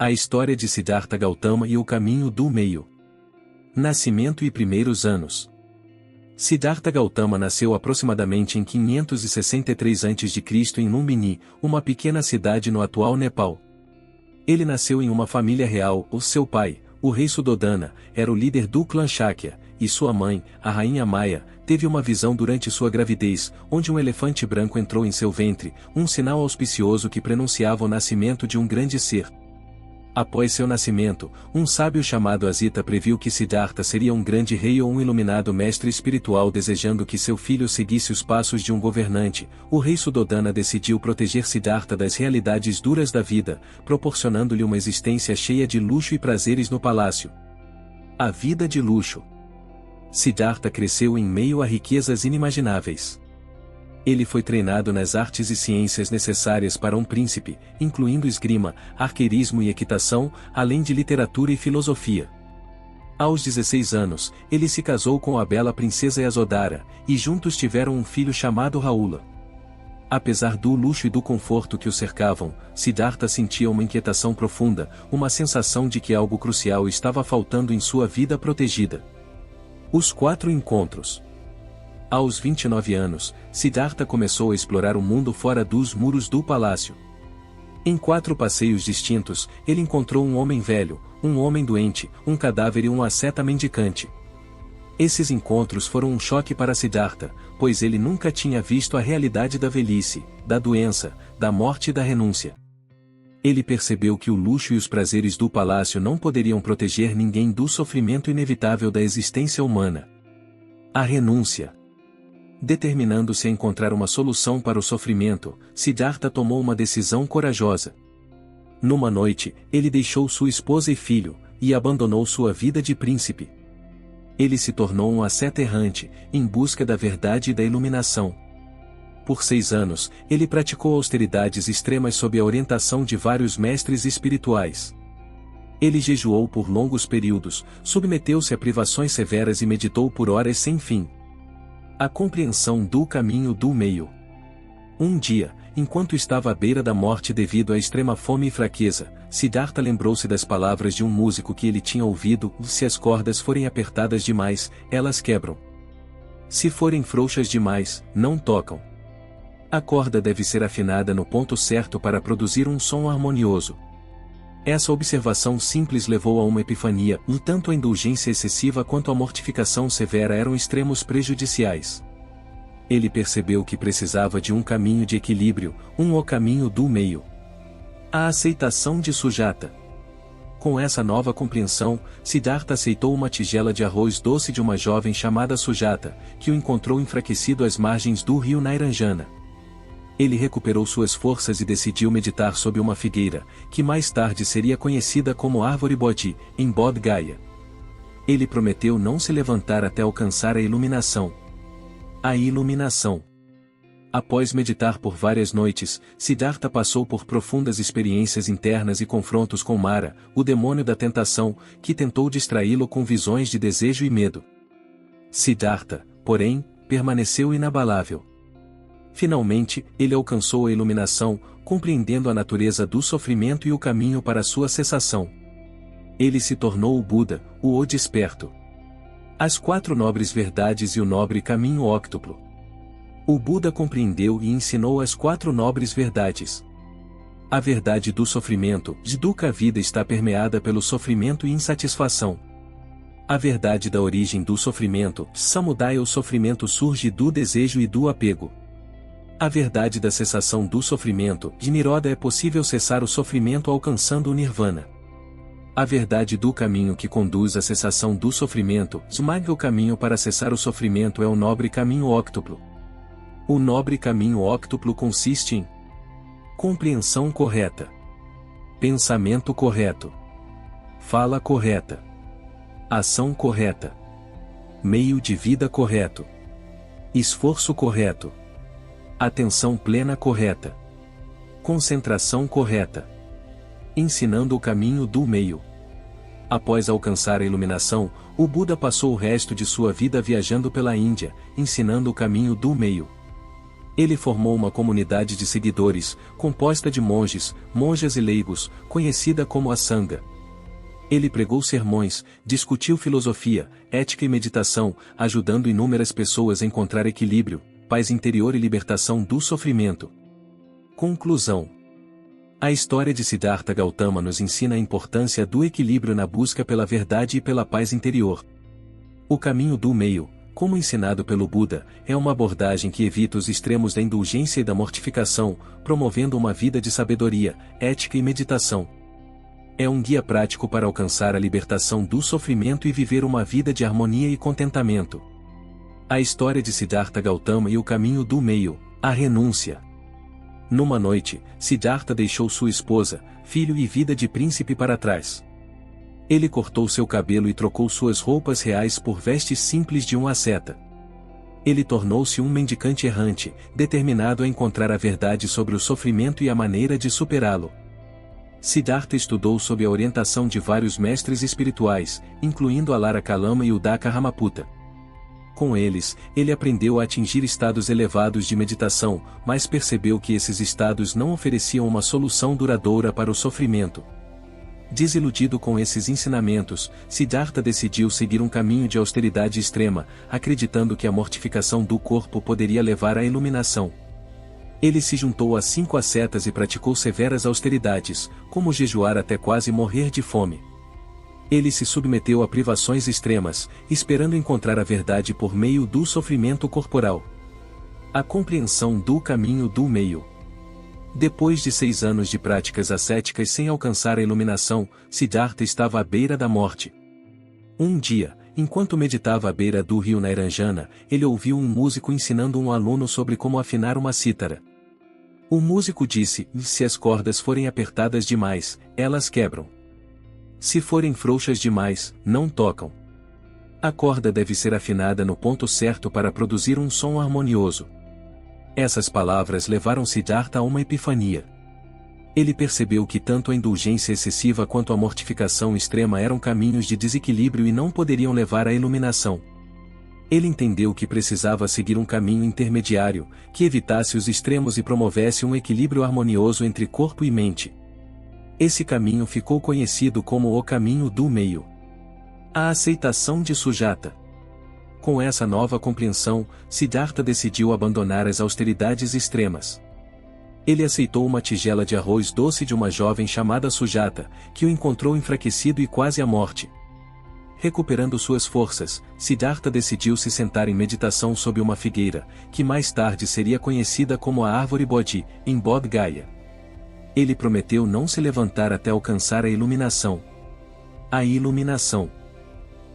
A história de Siddhartha Gautama e o caminho do meio. Nascimento e primeiros anos. Siddhartha Gautama nasceu aproximadamente em 563 a.C. em Lumbini, uma pequena cidade no atual Nepal. Ele nasceu em uma família real. O seu pai, o rei Suddhodana, era o líder do clã Shakya, e sua mãe, a rainha Maya, teve uma visão durante sua gravidez, onde um elefante branco entrou em seu ventre, um sinal auspicioso que prenunciava o nascimento de um grande ser. Após seu nascimento, um sábio chamado Asita previu que Siddhartha seria um grande rei ou um iluminado mestre espiritual. Desejando que seu filho seguisse os passos de um governante, o rei Suddhodana decidiu proteger Siddhartha das realidades duras da vida, proporcionando-lhe uma existência cheia de luxo e prazeres no palácio. A vida de luxo. Siddhartha cresceu em meio a riquezas inimagináveis. Ele foi treinado nas artes e ciências necessárias para um príncipe, incluindo esgrima, arqueirismo e equitação, além de literatura e filosofia. Aos 16 anos, ele se casou com a bela princesa Yasodhara, e juntos tiveram um filho chamado Rahula. Apesar do luxo e do conforto que o cercavam, Siddhartha sentia uma inquietação profunda, uma sensação de que algo crucial estava faltando em sua vida protegida. Os 4 encontros. Aos 29 anos, Siddhartha começou a explorar o mundo fora dos muros do palácio. Em 4 passeios distintos, ele encontrou um homem velho, um homem doente, um cadáver e um asceta mendicante. Esses encontros foram um choque para Siddhartha, pois ele nunca tinha visto a realidade da velhice, da doença, da morte e da renúncia. Ele percebeu que o luxo e os prazeres do palácio não poderiam proteger ninguém do sofrimento inevitável da existência humana. A renúncia. Determinando-se a encontrar uma solução para o sofrimento, Siddhartha tomou uma decisão corajosa. Numa noite, ele deixou sua esposa e filho, e abandonou sua vida de príncipe. Ele se tornou um asceta errante, em busca da verdade e da iluminação. Por 6 anos, ele praticou austeridades extremas sob a orientação de vários mestres espirituais. Ele jejuou por longos períodos, submeteu-se a privações severas e meditou por horas sem fim. A compreensão do caminho do meio. Um dia, enquanto estava à beira da morte devido à extrema fome e fraqueza, Siddhartha lembrou-se das palavras de um músico que ele tinha ouvido: se as cordas forem apertadas demais, elas quebram. Se forem frouxas demais, não tocam. A corda deve ser afinada no ponto certo para produzir um som harmonioso. Essa observação simples levou a uma epifania, tanto a indulgência excessiva quanto a mortificação severa eram extremos prejudiciais. Ele percebeu que precisava de um caminho de equilíbrio, o caminho do meio. A aceitação de Sujata. Com essa nova compreensão, Siddhartha aceitou uma tigela de arroz doce de uma jovem chamada Sujata, que o encontrou enfraquecido às margens do rio Nairanjana. Ele recuperou suas forças e decidiu meditar sob uma figueira, que mais tarde seria conhecida como Árvore Bodhi, em Bodh Gaya. Ele prometeu não se levantar até alcançar a iluminação. A iluminação. Após meditar por várias noites, Siddhartha passou por profundas experiências internas e confrontos com Mara, o demônio da tentação, que tentou distraí-lo com visões de desejo e medo. Siddhartha, porém, permaneceu inabalável. Finalmente, ele alcançou a iluminação, compreendendo a natureza do sofrimento e o caminho para sua cessação. Ele se tornou o Buda, o desperto. As 4 nobres verdades e o nobre caminho óctuplo. O Buda compreendeu e ensinou as 4 nobres verdades. A verdade do sofrimento, dukkha, a vida está permeada pelo sofrimento e insatisfação. A verdade da origem do sofrimento, samudaya, o sofrimento surge do desejo e do apego. A verdade da cessação do sofrimento, nirodha, é possível cessar o sofrimento alcançando o nirvana. A verdade do caminho que conduz à cessação do sofrimento, magga, o caminho para cessar o sofrimento é o nobre caminho óctuplo. O nobre caminho óctuplo consiste em compreensão correta, pensamento correto, fala correta, ação correta, meio de vida correto, esforço correto, atenção plena correta, concentração correta, ensinando o caminho do meio. Após alcançar a iluminação, o Buda passou o resto de sua vida viajando pela Índia, ensinando o caminho do meio. Ele formou uma comunidade de seguidores, composta de monges, monjas e leigos, conhecida como a Sangha. Ele pregou sermões, discutiu filosofia, ética e meditação, ajudando inúmeras pessoas a encontrar equilíbrio, paz interior e libertação do sofrimento. Conclusão. A história de Siddhartha Gautama nos ensina a importância do equilíbrio na busca pela verdade e pela paz interior. O caminho do meio, como ensinado pelo Buda, é uma abordagem que evita os extremos da indulgência e da mortificação, promovendo uma vida de sabedoria, ética e meditação. É um guia prático para alcançar a libertação do sofrimento e viver uma vida de harmonia e contentamento. A história de Siddhartha Gautama e o caminho do meio, a renúncia. Numa noite, Siddhartha deixou sua esposa, filho e vida de príncipe para trás. Ele cortou seu cabelo e trocou suas roupas reais por vestes simples de um asceta. Ele tornou-se um mendicante errante, determinado a encontrar a verdade sobre o sofrimento e a maneira de superá-lo. Siddhartha estudou sob a orientação de vários mestres espirituais, incluindo Alara Kalama e Uddaka Ramaputta. Com eles, ele aprendeu a atingir estados elevados de meditação, mas percebeu que esses estados não ofereciam uma solução duradoura para o sofrimento. Desiludido com esses ensinamentos, Siddhartha decidiu seguir um caminho de austeridade extrema, acreditando que a mortificação do corpo poderia levar à iluminação. Ele se juntou a 5 ascetas e praticou severas austeridades, como jejuar até quase morrer de fome. Ele se submeteu a privações extremas, esperando encontrar a verdade por meio do sofrimento corporal. A compreensão do caminho do meio. Depois de 6 anos de práticas ascéticas sem alcançar a iluminação, Siddhartha estava à beira da morte. Um dia, enquanto meditava à beira do rio Nairanjana, ele ouviu um músico ensinando um aluno sobre como afinar uma cítara. O músico disse: se as cordas forem apertadas demais, elas quebram. Se forem frouxas demais, não tocam. A corda deve ser afinada no ponto certo para produzir um som harmonioso. Essas palavras levaram Siddhartha a uma epifania. Ele percebeu que tanto a indulgência excessiva quanto a mortificação extrema eram caminhos de desequilíbrio e não poderiam levar à iluminação. Ele entendeu que precisava seguir um caminho intermediário, que evitasse os extremos e promovesse um equilíbrio harmonioso entre corpo e mente. Esse caminho ficou conhecido como o caminho do meio. A aceitação de Sujata. Com essa nova compreensão, Siddhartha decidiu abandonar as austeridades extremas. Ele aceitou uma tigela de arroz doce de uma jovem chamada Sujata, que o encontrou enfraquecido e quase à morte. Recuperando suas forças, Siddhartha decidiu se sentar em meditação sob uma figueira, que mais tarde seria conhecida como a árvore Bodhi, em Bodh Gaya. Ele prometeu não se levantar até alcançar a iluminação. A iluminação.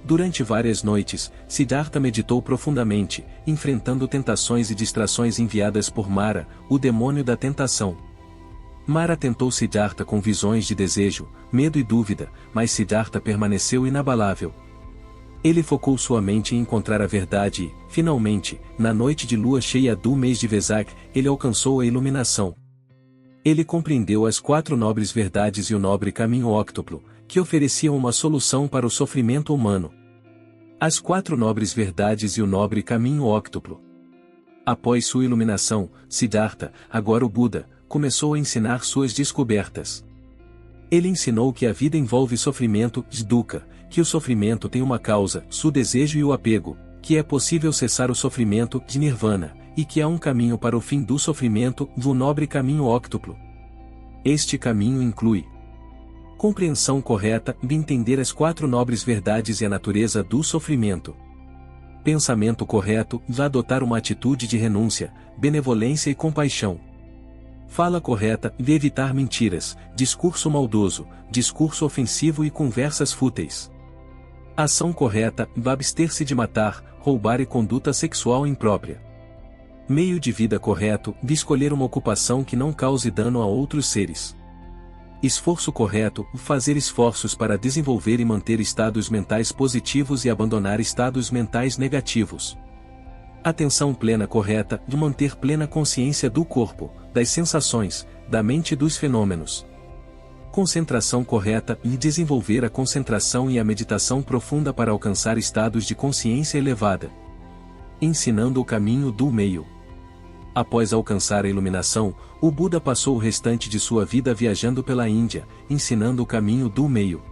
Durante várias noites, Siddhartha meditou profundamente, enfrentando tentações e distrações enviadas por Mara, o demônio da tentação. Mara tentou Siddhartha com visões de desejo, medo e dúvida, mas Siddhartha permaneceu inabalável. Ele focou sua mente em encontrar a verdade e, finalmente, na noite de lua cheia do mês de Vesak, ele alcançou a iluminação. Ele compreendeu as 4 nobres verdades e o nobre caminho óctuplo, que ofereciam uma solução para o sofrimento humano. As 4 nobres verdades e o nobre caminho óctuplo. Após sua iluminação, Siddhartha, agora o Buda, começou a ensinar suas descobertas. Ele ensinou que a vida envolve sofrimento, dukkha, que o sofrimento tem uma causa, o desejo e o apego, que é possível cessar o sofrimento, nirvana, e que há um caminho para o fim do sofrimento, o nobre caminho óctuplo. Este caminho inclui compreensão correta de entender as 4 nobres verdades e a natureza do sofrimento. Pensamento correto de adotar uma atitude de renúncia, benevolência e compaixão. Fala correta de evitar mentiras, discurso maldoso, discurso ofensivo e conversas fúteis. Ação correta de abster-se de matar, roubar e conduta sexual imprópria. Meio de vida correto de escolher uma ocupação que não cause dano a outros seres. Esforço correto, fazer esforços para desenvolver e manter estados mentais positivos e abandonar estados mentais negativos. Atenção plena correta, de manter plena consciência do corpo, das sensações, da mente e dos fenômenos. Concentração correta, e desenvolver a concentração e a meditação profunda para alcançar estados de consciência elevada. Ensinando o caminho do meio. Após alcançar a iluminação, o Buda passou o restante de sua vida viajando pela Índia, ensinando o caminho do meio.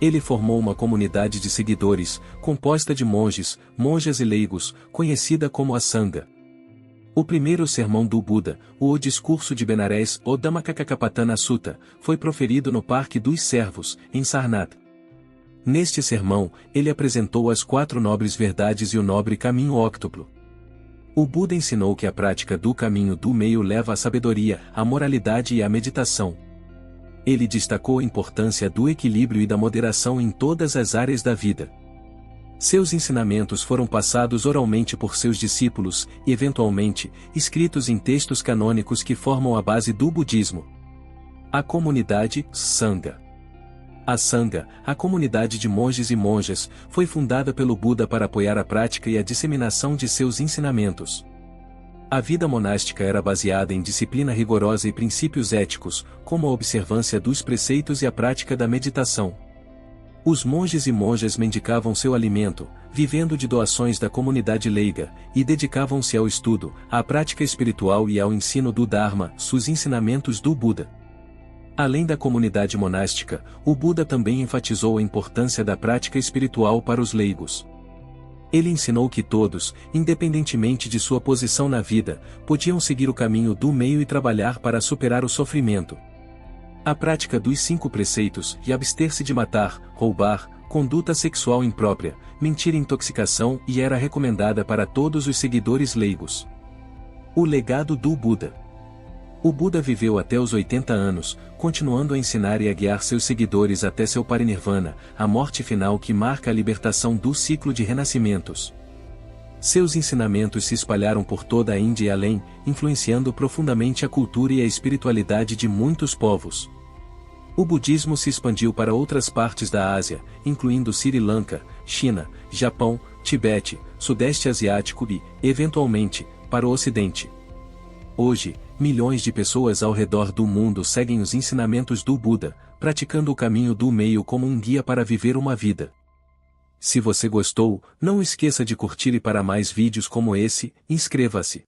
Ele formou uma comunidade de seguidores, composta de monges, monjas e leigos, conhecida como a Sangha. O primeiro sermão do Buda, o Discurso de Benares, o Dhammacakkappatthana Sutta, foi proferido no Parque dos Servos, em Sarnath. Neste sermão, ele apresentou as 4 nobres verdades e o nobre caminho óctuplo. O Buda ensinou que a prática do caminho do meio leva à sabedoria, à moralidade e à meditação. Ele destacou a importância do equilíbrio e da moderação em todas as áreas da vida. Seus ensinamentos foram passados oralmente por seus discípulos e, eventualmente, escritos em textos canônicos que formam a base do budismo. A comunidade Sangha. A Sangha, a comunidade de monges e monjas, foi fundada pelo Buda para apoiar a prática e a disseminação de seus ensinamentos. A vida monástica era baseada em disciplina rigorosa e princípios éticos, como a observância dos preceitos e a prática da meditação. Os monges e monjas mendicavam seu alimento, vivendo de doações da comunidade leiga, e dedicavam-se ao estudo, à prática espiritual e ao ensino do Dharma, os ensinamentos do Buda. Além da comunidade monástica, o Buda também enfatizou a importância da prática espiritual para os leigos. Ele ensinou que todos, independentemente de sua posição na vida, podiam seguir o caminho do meio e trabalhar para superar o sofrimento. A prática dos 5 preceitos, e abster-se de matar, roubar, conduta sexual imprópria, mentir e intoxicação, e era recomendada para todos os seguidores leigos. O legado do Buda. O Buda viveu até os 80 anos, continuando a ensinar e a guiar seus seguidores até seu parinirvana, a morte final que marca a libertação do ciclo de renascimentos. Seus ensinamentos se espalharam por toda a Índia e além, influenciando profundamente a cultura e a espiritualidade de muitos povos. O budismo se expandiu para outras partes da Ásia, incluindo Sri Lanka, China, Japão, Tibete, Sudeste Asiático e, eventualmente, para o Ocidente. Hoje, milhões de pessoas ao redor do mundo seguem os ensinamentos do Buda, praticando o caminho do meio como um guia para viver uma vida. Se você gostou, não esqueça de curtir e para mais vídeos como esse, inscreva-se.